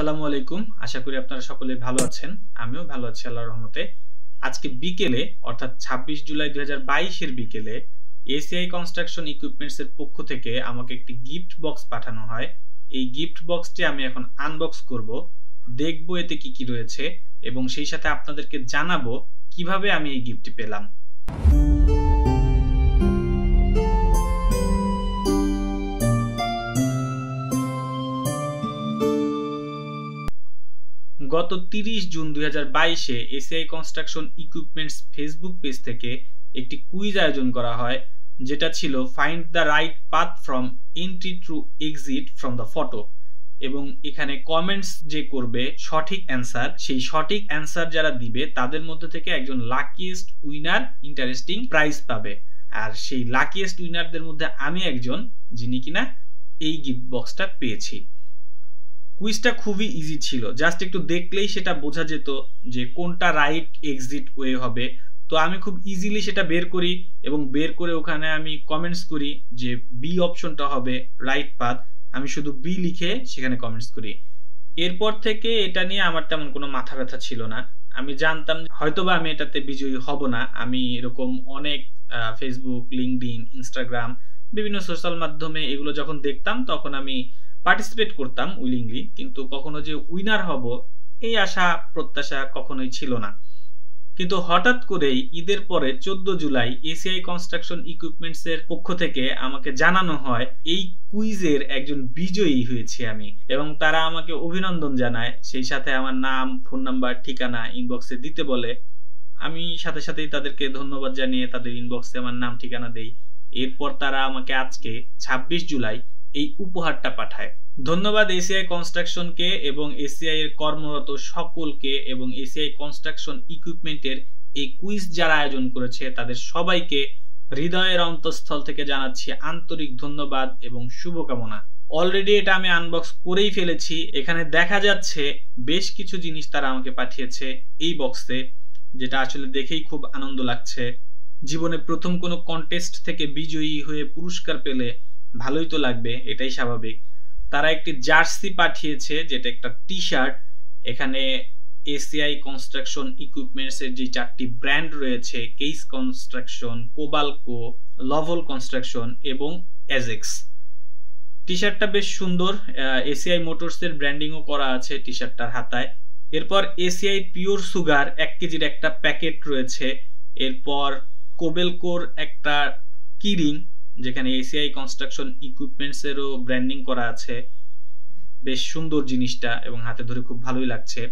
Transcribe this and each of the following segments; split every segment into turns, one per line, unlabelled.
আসসালামু আলাইকুম। আশা করি আপনারা সকলে ভালো আছেন। আমিও ভালো আছি আল্লাহর রহমতে। আজকে বিকেলে অর্থাৎ ২৬ জুলাই ২০২২ এর বিকেলে ACI কনস্ট্রাকশন ইকুইপমেন্টস এর পক্ষ থেকে আমাকে একটি গিফট বক্স পাঠানো হয়। এই গিফট বক্সটি আমি এখন আনবক্স করব। দেখব এতে কি কি রয়েছে এবং সেই সাথে আপনাদেরকে জানাবো কিভাবে আমি এই গিফটটি পেলাম। গত ৩০ জুন ২০২২-এ ACI construction equipments Facebook page থেকে একটি কুইজ আয়োজন করা হয়, যেটা ছিল find the right path from entry to exit from the photo. এবং এখানে কমেন্টস যে করবে সঠিক অ্যান্সার, সেই সঠিক অ্যান্সার যারা দিবে তাদের মধ্যে থেকে একজন লাকিয়েস্ট উইনার ইন্টারেস্টিং প্রাইজ পাবে। আর সেই লাকিয়েস্ট উইনারদের মধ্যে আমি একজন, যিনি কিনা এই গিফট বক্সটা পেয়েছি। কুইজটা খুবই ইজি ছিল, জাস্ট একটু দেখলেই সেটা বোঝা যেত যে কোনটা রাইট এক্সিট ওয়ে হবে। তো আমি খুব ইজিলি সেটা বের করি এবং বের করে ওখানে আমি কমেন্টস করি যে বি অপশনটা হবে রাইট পাথ। আমি শুধু বি লিখে সেখানে কমেন্টস করি। এরপর থেকে এটা নিয়ে আমার তেমন কোনো মাথা ব্যথা ছিল না। আমি জানতাম হয়তোবা আমি এটাতে বিজয়ী হব না। আমি এরকম অনেক ফেসবুক, লিঙ্কডইন, ইনস্টাগ্রাম, বিভিন্ন সোশ্যাল মাধ্যমে এগুলো যখন দেখতাম তখন আমি পার্টিসিপেট করতাম উইলিংলি, কিন্তু কখনো যে উইনার হব এই আশা প্রত্যাশা কখনোই ছিল না। কিন্তু হঠাৎ করেই ঈদের পরে 14 জুলাই ACI কনস্ট্রাকশন ইকুইপমেন্টস এর পক্ষ থেকে আমাকে জানানো হয় এই কুইজের একজন বিজয়ী হয়েছি আমি, এবং তারা আমাকে অভিনন্দন জানায়। সেই সাথে আমার নাম, ফোন নাম্বার, ঠিকানা ইনবক্সে দিতে বলে। আমি সাথে সাথেই তাদেরকে ধন্যবাদ জানিয়ে তাদের ইনবক্সে আমার নাম ঠিকানা দেই। এরপর তারা আমাকে আজকে 26 জুলাই এই উপহারটা পাঠায়। ধন্যবাদ ACI কনস্ট্রাকশনকে এবং ACI এর কর্মরত সকলকে, এবং ACI কনস্ট্রাকশন ইকুইপমেন্টের এই কুইজ যারা আয়োজন করেছে তাদের সবাইকে হৃদয়ের অন্তঃস্থল থেকে জানাচ্ছি আন্তরিক ধন্যবাদ এবং শুভকামনা। অলরেডি এটা আমি আনবক্স করেই ফেলেছি। এখানে দেখা যাচ্ছে বেশ কিছু জিনিস তারা আমাকে পাঠিয়েছে এই বক্সে, যেটা আসলে দেখেই খুব আনন্দ লাগছে। জীবনে প্রথম কোনো কন্টেস্ট থেকে বিজয়ী হয়ে পুরস্কার পেলে ভালোই তো লাগবে, এটাই স্বাভাবিক। তারা একটি জার্সি পাঠিয়েছে, যেটা একটা টি শার্ট। এখানে ACI কনস্ট্রাকশন ইকুইপমেন্টস এর যে 4টি ব্র্যান্ড রয়েছে, কেইস কনস্ট্রাকশন, কোবালকো, লভল কনস্ট্রাকশন এবং এজেক্স। টি শার্টটা বেশ সুন্দর। ACI মোটরস এর ব্র্যান্ডিংও করা আছে টি শার্টটার হাতায়। এরপর ACI পিওর সুগার 1 কেজির একটা প্যাকেট রয়েছে। এরপর কোবেলকোর একটা কিরিং, যেখানে ACI কনস্ট্রাকশন ইকুইপমেন্টস এরও ব্র্যান্ডিং করা আছে। বেশ সুন্দর জিনিসটা এবং হাতে ধরে খুব ভালোই লাগছে।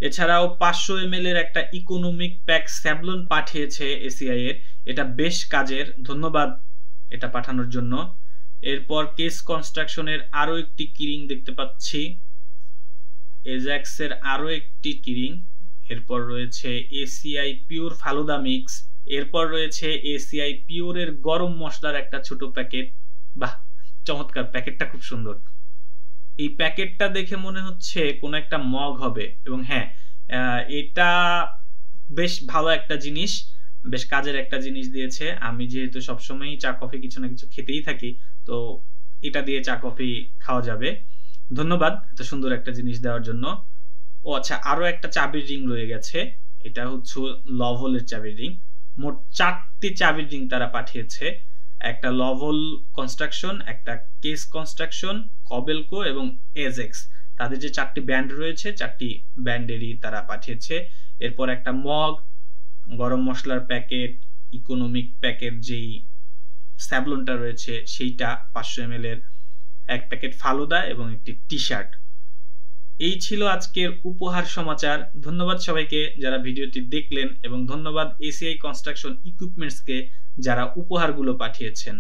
এছাড়াও 500 ml এর একটা ইকোনমিক প্যাক স্যাভলন পাঠিয়েছে ACI এর। এটা বেশ কাজের, ধন্যবাদ এটা পাঠানোর জন্য। এরপর কেস কনস্ট্রাকশনের আরো একটি কিরিং দেখতে পাচ্ছি, এজাক্স এর আরো একটি কিরিং। এরপর রয়েছে ACI পিওর ফালুদা মিক্স। এরপর রয়েছে ACI পিওরের গরম মশলার একটা ছোট প্যাকেট। বাহ, চমৎকার, প্যাকেটটা খুব সুন্দর। এই প্যাকেটটা দেখে মনে হচ্ছে কোনো একটা মগ হবে, এবং হ্যাঁ, এটা বেশ ভালো একটা জিনিস, বেশ কাজের একটা জিনিস দিয়েছে। আমি যেহেতু সবসময়ই চা কফি কিছু না কিছু খেতেই থাকি, তো এটা দিয়ে চা কফি খাওয়া যাবে। ধন্যবাদ এত সুন্দর একটা জিনিস দেওয়ার জন্য। ও আচ্ছা, আরো একটা চাবির রিং রয়ে গেছে। এটা হচ্ছে লভলের চাবির রিং। মোট 4টি চাবির রিং তারা পাঠিয়েছে। একটা লভল কনস্ট্রাকশন, একটা কেস কনস্ট্রাকশন, কবেলকো এবং এজেক্স। তাদের যে 4টি ব্যান্ড রয়েছে, 4টি ব্যান্ডেরই তারা পাঠিয়েছে। এরপর একটা মগ, গরম মশলার প্যাকেট, ইকোনমিক প্যাকেট যেই স্যাভলনটা রয়েছে সেইটা 500 ml এর, এক প্যাকেট ফালুদা এবং একটি টি শার্ট। এই ছিল আজকের উপহার সমাচার। ধন্যবাদ সবাইকে যারা ভিডিওটি দেখলেন, এবং ধন্যবাদ ACI কনস্ট্রাকশন ইকুইপমেন্টসকে যারা উপহারগুলো পাঠিয়েছেন।